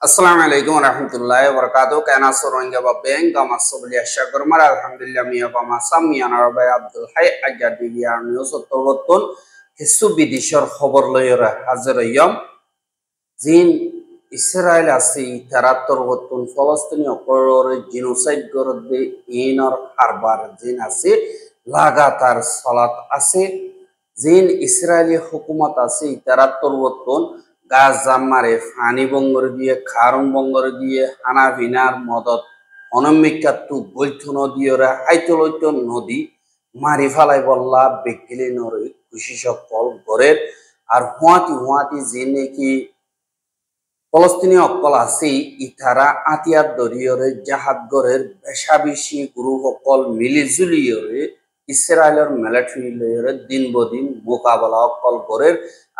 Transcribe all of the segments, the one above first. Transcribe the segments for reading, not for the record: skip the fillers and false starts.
Assalamualaikum warahmatullahi wabarakatuh. Kana soronga ba benga masobli ashakar mara alhamdulillah miya ba masam miya narabay Abdul Hay ajadi biya news otobotun hisu bidishor khobor loyora hazer yom zin Israel asi tarator botun Palestine okorore genocide gorode inor harbar zin asi lagatar salat asi zin Israeli hukumat asi tarator botun গাছ জাম্মারে funny বঙ্গর দিয়ে খারম বঙ্গর দিয়ে হানা ভিনার মদত অনমিকাতু বৈঠু নদী ওরা আইতলৈত নদী মারি ফালাই বললা বেকিলে নরে খুশি সকল গরের আর হুয়াতি যে নাকি ফলস্তিনি অকল আছে ইথারা আতিয়ার দরিয়রে জাহাদ গরের বেশাবিশি গুরু সকল মিলিজুলিয়রে ইসরায়েলের মিলিটারি লয়রে দিন বদিন মোকাবেলা অকল গরের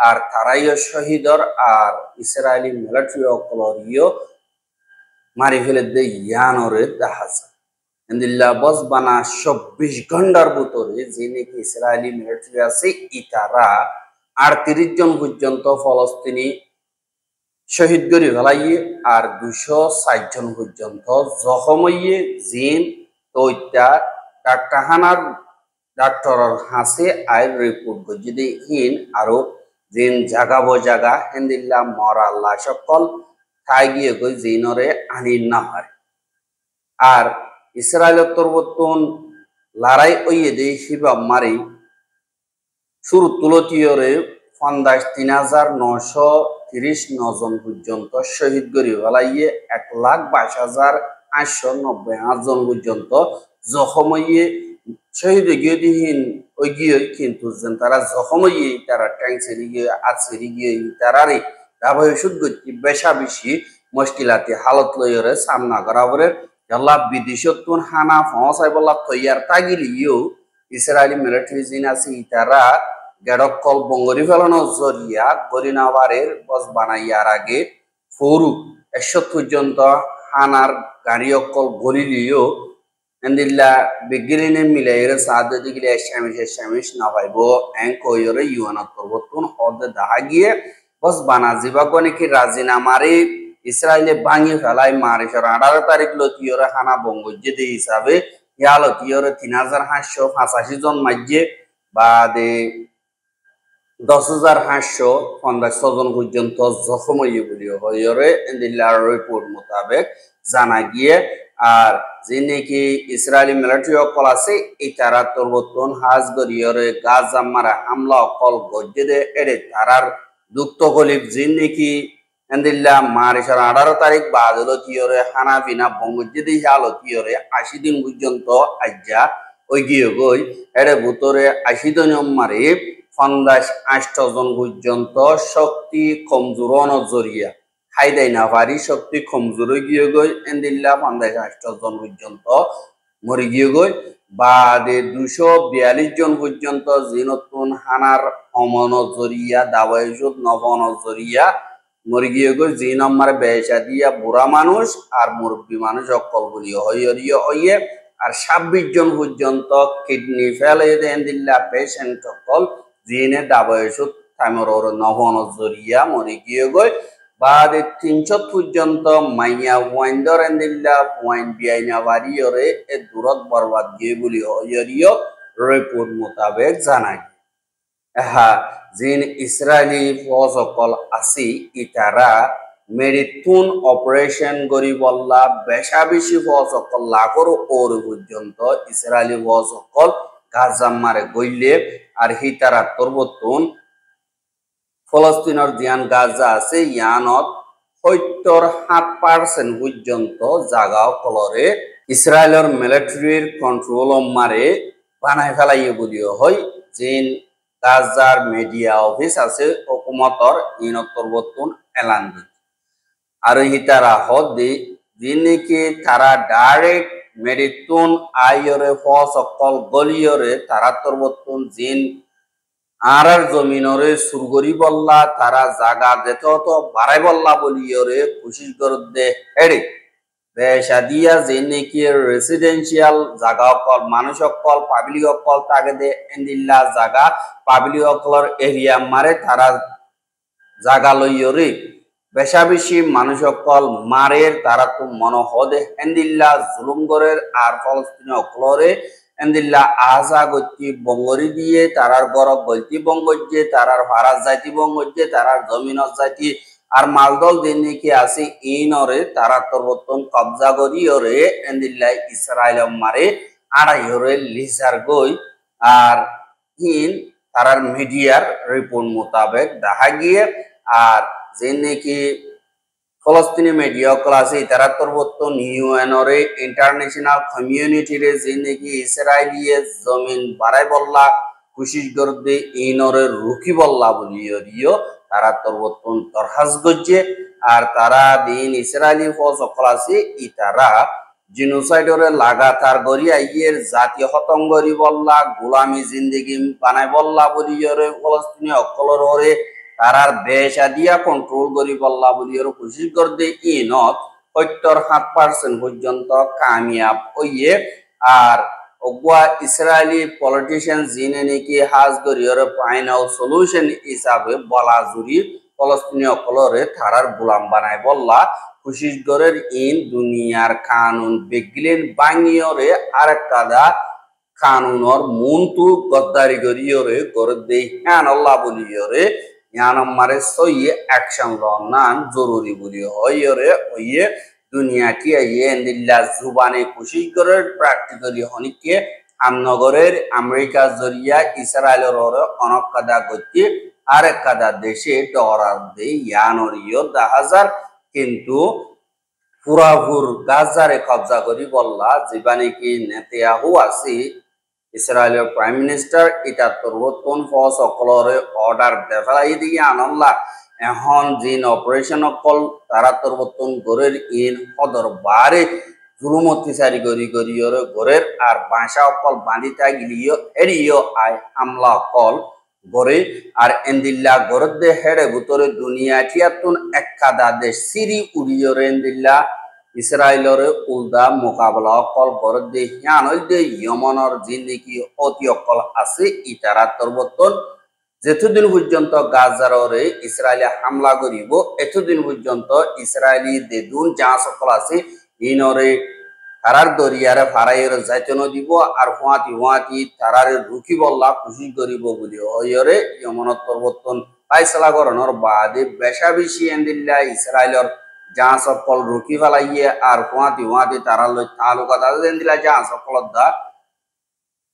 আর তারাইও শহীদর আর ইসরায়েলি মিলিটারি অকলরিও মারি ফেলে দে ইয়ানরে দাহাজা এন্দিল্লা বস বানা 24 ঘন্টার ভিতরে যে নাকি ইসরায়েলি মিলিটারি আছে ইতারা 38 জন পর্যন্ত ফলস্তিনি শহীদ গরি ফেলাইয়ে আর 260 জন পর্যন্ত জখম হইয়ে জিন তৈতা ডাক্তারখানার ডাক্তারর হাসে আইল রিপোর্ট গজিদে হিন আরো জিন জাগা হেন্দিল্লা মরা আল্লাহ সকল ঠাই গিয়ে গই জিনরে আনি না হয় আর ইসরায়েলের তরবতন লড়াই ওইয়ে দে হিবাব মারি শুরু তুলতীয়রে ৩৯৩৯ জন পর্যন্ত শহীদ গরি ফেলাইয়ে ১,২২,৮৯৮ জন পর্যন্ত জখম হইয়ে শহীদ গিয়ে দিহীন ওই গিয়ে কিন্তু তারা জখম হইয়ে তারা ট্যাঙ্ক সেরি গিয়ে আছেরি গিয়ে তারারে দাবাই ওষুধ গতি বেশা বেশি মুশকিলাতি হালত লইরে সামনা করা বলে আল্লাহ বিদেশতুন হানা ফসাই বল্লা তৈয়ার তাগিলিও ইসরায়েলি মিলিটারি জিন আছে তারা গেডকল বঙ্গরি ফেলানো জরিয়া গরিনাবারের বস বানাইয়ার আগে ফৌরু ১০০ পর্যন্ত হানার গাড়ি অকল গলিলিও এন্দিল্লা বিগিরিনে মিলাইয়ের সাহায্য দিগিলে এসামিস না পাইব এঙ্ক হইরে ইউএনত পর্বতন হদে দাহা গিয়ে বস বানা জিবা গনিকি রাজিনামারে ইসরায়েলে ভাঙি ফেলাই মারিসর ১৮ তারিখ লতিয়রে হানা বঙ্গজ্জেদে হিসাবে ইয়া লতিয়রে ৩,৮৮৫ জন মাঝে বাদে ১০,৮৫০ জন পর্যন্ত জখম হইয়ে বলি হইরে এন্দিল্লার রিপোর্ট মোতাবেক জানা গিয়ে আর যে নাকি ইসরায়েলি মিলিটারি অকল আছে এই তারা তরবতন হাজ গরিয়রে গাছ জাম্মারা হামলা অকল গজ্জেদে এড়ে তারার দুঃখ গলিব যে নাকি এন্দিল্লা মারিসার ১৮ তারিখ বাদলতিয়রে হানা বিনা বঙ্গজ্জেদে হালতিয়রে ৮০ দিন পর্যন্ত আজ্জা ওই গিয়ে গই এড়ে ভুতরে ৮০ দিন মারে ৫,৮০ জন পর্যন্ত শক্তি কমজোর নজরিয়া হাইদাই না পারি শক্তি কমজোর গিয়ে গই এন্দিল্লা ৫,৮০ জন পর্যন্ত মরে গিয়ে গই বাদে ২৪২ জন পর্যন্ত জিনতুন হানার অমনজরিয়া দাবাইজুদ নবনজরিয়া মরে গিয়ে গই জি নম্বর বেশা দিয়া বুড়া মানুষ আর মুরব্বী মানুষ অকল বলি হইয়ে আর ২৬ জন পর্যন্ত কিডনি ফেলে এন্দিল্লা পেশেন্ট অকল জিনে দাবাইজুদ থামর নবনজরিয়া মরে গিয়ে গই বাদে ৩০০ পর্যন্ত মাইয়া ওয়াইন্দর এন্দিল্লা ওয়াইন বিআইনা বাড়িয়রে এ দূরত বরবাদ গিয়ে বলি হইয় রিপোর্ট মোতাবেক জানায় হ্যাঁ জিন ইসরায়েলি ফৌজ অকল আসি ইতারা মেরিতুন অপারেশন গরিবল্লা বেশা বেশি ফৌজ অকল লাখর ওর পর্যন্ত ইসরায়েলি ফৌজ অকল গাজাম্মারে গইলে আর হিতারা তরবতুন ফলস্তিনের জিয়ান গাজা আছে ইয়ানত ৭০% পর্যন্ত জাগা কলরে ইসরায়েলের মিলিটারির কন্ট্রোল মারে বানাই ফেলাইয়ে বলিও হয় জিন গাজার মিডিয়া অফিস আছে হুকুমতর ইনতরবতুন এলান দি আর হিতারা হদে যিনিকে তারা ডাইরেক্ট মেডিতুন আইয়রে ফস অকল গলিয়রে তারা তরবতুন জিন আর জমিনরে সুরগরি বল্লা তারা জাগা যেত তো বাড়াই বল্লা বলিয়রে কোশিশ করতে হেড়ে বেশা দিয়া যে নাকি রেসিডেন্সিয়াল জাগা অকল মানুষ অকল পাবলিক অকল তাকে দে এন্দিল্লা জাগা পাবলিক অকলর এরিয়া মারে তারা জাগা লইয়রে বেশা বেশি মানুষ সকল মারের তারা তো মন হদে এন্দিল্লা জুলুম গরের আর ফলস্তিনি অকলরে এন্দিল্লা আজা গতি বঙ্গরি দিয়ে তারার গরব বলতি বঙ্গজ্জে তারার ভাড়া যাইতি বঙ্গজ্জে তারার জমিনত যাইতি আর মালদল দিন নাকি আছে ইনরে তারা তরবতন কবজা করিওরে এন্দিল্লা ইসরায়েল মারে আড়াইরে লিজার গই আর ইন তারার মিডিয়ার রিপোর্ট মোতাবেক দেখা গিয়ে আর যে নাকি ফলস্তিনি মিডিয়া ক্লাসে তারা তরবতন ইউএনরে ইন্টারন্যাশনাল কমিউনিটিরে যে নাকি ইসরায়েলিয়ে জমিন বাড়াই বললা কুশিস গর্দে ইনরে রুকি বললা বলিও তারা তরবতন দরহাজ গজ্জে আর তারা দিন ইসরায়েলি ফৌজ ক্লাসে ইতারা জিনোসাইডরে লাগাতার গড়িয়া ইয়ের জাতীয় হতঙ্গরি বললা গোলামি জিন্দেগি বানাই বললা বলিয়রে ফলস্তিনি অকলর হরে তারার বেশা দিয়া কন্ট্রোল করি বললা বলিয়র কোশিশ করতে ইনত ৭০% পর্যন্ত কামিয়াব হইয়ে আর অগুয়া ইসরায়েলি পলিটিশিয়ান জিনে নাকি হাজ গরিয়র ফাইনাল সলিউশন হিসাবে বলা জুড়ি ফলস্তিনি অকলরে তারার গোলাম বানাই বললা কোশিশ গরের ইন দুনিয়ার কানুন বেগলেন বাঙিয়রে আরেক কাদা কানুনর মুনতু গদ্দারি গরিয়রে গরে দেই হ্যান আল্লাহ বলিয়রে ইয়ানম্মারে সইয়ে অ্যাকশন লনান জরুরি বলি হইয়রে হইয়ে দুনিয়া কি আইয়ে এন্দিল্লা জুবানে কোশিশ গরের প্র্যাকটিক্যালি হনিকে আমনগরের আমেরিকা জরিয়া ইসরায়েলের অনেক কাদা গতি আরেক কাদা দেশে ডরার দে ইয়ানরিও ১০০০ কিন্তু পুরাপুর গাজারে কবজা করি বললা যেবানে কি নেতানিয়াহু আছে ইসরায়েলের প্রাইম মিনিস্টার এটা তরবতন ফৌজ অকলরে অর্ডার দেফালাই দিয়ে আনল্লা এখন জিন অপারেশন অকল তারা তরবতন গরের ইন সদর বারে জুলুম অত্যাচারী গরিয়রে গরের আর বাসা অকল বাঁধিতা গিলিও এরিও আই হামলা অকল গরে আর এন্দিল্লা গরদ দে হেড়ে ভিতরে দুনিয়া টিয়াতুন একাদা দেশ সিরি উড়িয়রে এন্দিল্লা ইসরায়েলরে উল্দা মোকাবেলা অকল গরদ দে হিয়ান দে ইয়মনর জিন্দিগি অতি অকল আছে ইতারা তরবতন যেতদিন পর্যন্ত গাজারে ইসরায়েলে হামলা করিব এতদিন পর্যন্ত ইসরায়েলি দেদুন যা সকল আছে ইনরে তারার দরিয়ারে ফারাইয়ের যাইতন দিব আর হুয়াতি তারারে রুকি বললা খুশি করিব বলি হইরে ইয়মনত পরবর্তন ফাইসলা করানোর বাদে বেশা বেশি এন্দিল্লা ইসরায়েলের যা সকল রুকি ফেলাইয়ে আর হুয়াতি তারা লই তালুকাত এন্দিল্লা যা সকল দা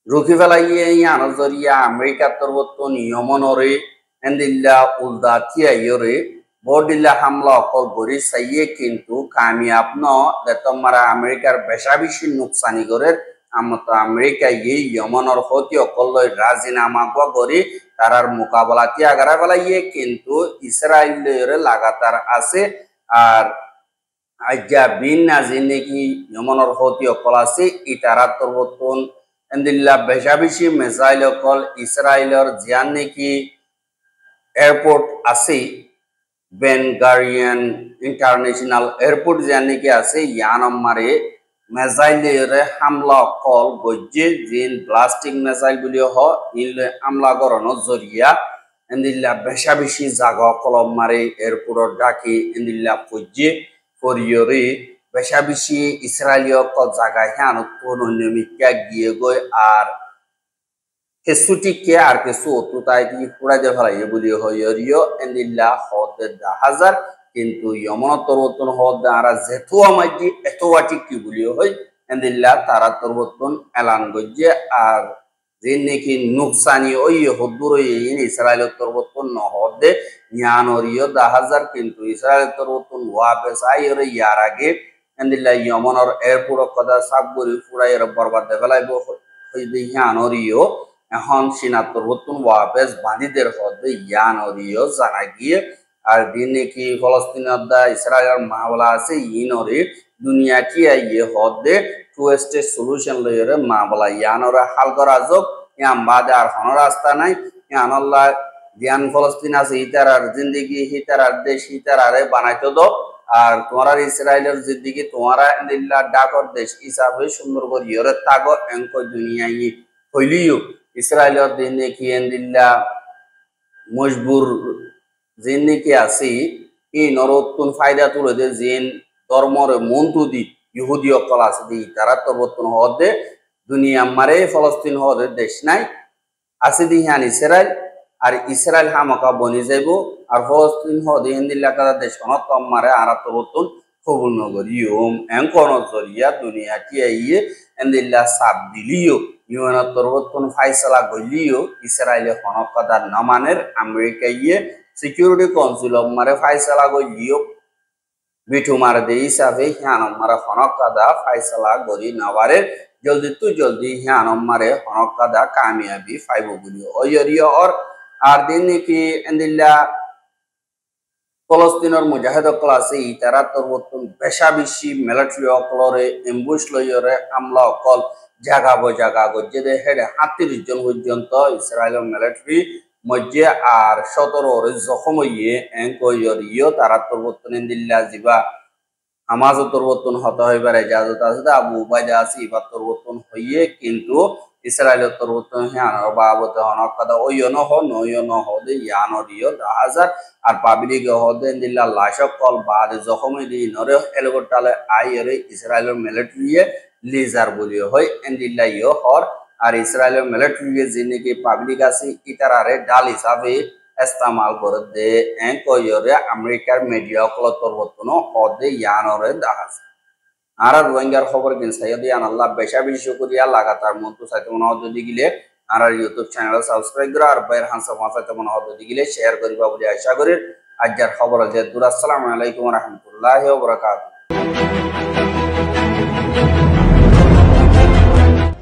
রুকি ফেলাইয়ে ইয়ানোর জরিয়া আমেরিকার পরবর্তন ইয়মনরে এন্দিল্লা উলদা থিয়াইরে বডিল্লা হামলা অকল গরি চাইয়ে কিন্তু কামিয়াব ন তোমারা আমেরিকার বেশা বেশি নুকসানি করে আমত আমেরিকা এই ইয়মনর হতি অকল রাজিনামা করি তারার মোকাবেলা তিয়াগারা ফেলাইয়ে কিন্তু ইসরায়েলের লাগাতার আছে আর আজ্ঞা বিন নাজি নাকি ইয়মনর হতি অকল আছে ইতারা তরবতন এন্দিল্লা বেশা বেশি মিসাইল অকল ইসরায়েলের জিয়ান নাকি এয়ারপোর্ট আছে বেন গারিয়ান ইন্টারন্যাশনাল এয়ারপোর্ট জানি কি আছে ইয়ানম্মারে মিসাইলের হামলা কল গজ্জে জিন ব্লাস্টিং মিসাইল বলি হ ইলে হামলা করানো জরিয়া এন্দিল্লা বেশা বেশি জাগা কলম মারে এয়ারপোর্ট ডাকি এন্দিল্লা গজ্জে ফরিয়রে বেশা বেশি ইসরায়েলীয় ক জায়গা হ্যান কোন নিয়মিকা গিয়ে গই আর কেসুটিকে আর কেসু অতুতাই কি পুরা যে ফেলাই বলি হইরিও এন্দিল্লা হদে ১০০০ কিন্তু ইয়মনত তরবতন হদ আরা যেতু আমাজি এতওয়াটি কি বলি হই এন্দিল্লা তারা তরবতন এলান গজ্জে আর যে নাকি নুকসানি ওই হদুর ইসরায়েলের তরবতন নহদে নিয়ানরিও ১০০০ কিন্তু ইসরায়েলের তরবতন ওয়াপেস আইরে ইয়ার আগে এন্দিল্লা ইয়মনর এয়ারপোর্ট কথা সাবগুরি ফুরাইয়ের বরবাদ ফেলাইব হইবে হিয়ানরিও এখন চীনা তরবতন ওয়াপেস বাঁধিদের হদে ইয়ানরিও জানা গিয়ে আর দিন নাকি ফলস্তিনের দা ইসরায়েলের মামলা আছে ইনরে দুনিয়া কি আইয়ে হদে টু স্টেট সলিউশন লইরে মামলা ইয়ানরে হাল করা যোগ ইয়ান বাদে আর কোনো রাস্তা নাই ইয়ানল্লাহ জ্ঞান ফলস্তিন আছে হিতারার জিন্দিগি হিতারার দেশ হিতারারে বানাইতে দো আর তোমার ইসরায়েলের জিন্দিগি তোমারা এন্দিল্লা ডাকর দেশ হিসাবে সুন্দর করে ইয়রে তাগো এঙ্ক দুনিয়ায় হইলিও ইসরায়েলের দিন নাকি এন্দিল্লা মজবুর জিন নাকি আছে ই নরতুন ফায়দা তুলে দে জিন ধর্মরে মন্তু দি ইহুদি অকল আছে দি তারা তরবতুন হদে দুনিয়া মারে ফলস্তিন হদে দেশ নাই আছে দি হান ইসরায়েল আর ইসরায়েল হামকা বনি যাইব আর ফলস্তিন হদে হিন্দিল্লা কাদা দেশ কোন মারে আর তরবতুন কবুল নগরিয়ম এনকন জরিয়া দুনিয়া টিয়াইয়ে এন্দিল্লা সাব দিলিও ইউএন তরবতুন ফাইসলা গলিও ইসরায়েলে হনকাদার নামানের আমেরিকা ইয়ে সিকিউরিটি কাউন্সিল মারে ফাইসলা গলিও বিঠু মার দে হিসাবে হিয়ান মারে হনকাদা ফাইসলা গরি নাবারে জলদি হিয়ান মারে হনকাদা কামিয়াবি ফাইব গলিও ওয়রিও আর দিন কি এন্দিল্লা ফলস্তিনের মুজাহিদ অকল আছে ইতারা তরবতুন বেশা বেশি মিলিটারি অকলরে এম্বুশ লইরে আমলা অকল জাগা গজ্জে হেডে ৩৭ জন পর্যন্ত ইসরায়েলের মিলিটারি মধ্যে আর ১৭ জখম হইয়ে এঙ্কইয়রিও তারা তরবতুন দিল্লা জিবা হামাজ তরবতুন হত হইবার ইজাজত আছে আবু উবাইদা আছে ইবার তরবতুন হইয়ে কিন্তু ইসরায়েলের তরবতুন হিয়ান বাবত হনকাদা ওইয়ন হ নয়ন হদে ইয়ানরিও ১০০০ আর পাবলিক হদে দিল্লা লাশক কল বাদ জখমে দি নরে এলগোটালে আইরে ইসরায়েলের মিলিটারিয়ে লিজার বলিও হয় এন্দিল্লা ইয় হর আর ইসরায়েলের মিলিটারিয়ে যিনি পাবলিক আছে ইতারারে ডাল হিসাবে ইস্তেমাল করে দে এঙ্কইয়রে আমেরিকার মিডিয়া কল তরবতুন হদে ইয়ানরে দাহাজ আর রোহিঙ্গার খবর কিন সাইয়দ ইয়ান আল্লাহ বেশা বেশি করিয়া লাগাতার মতো সাইতে মনে হতে গিলে আর ইউটিউব চ্যানেল সাবস্ক্রাইব করে আর বাইর হানসা মাসাতে মনে হতে গিলে শেয়ার করিবা বলে আশা করি আজকের খবর যে আসসালামু আলাইকুম ওয়া রাহমাতুল্লাহি ওয়া বারাকাতুহু।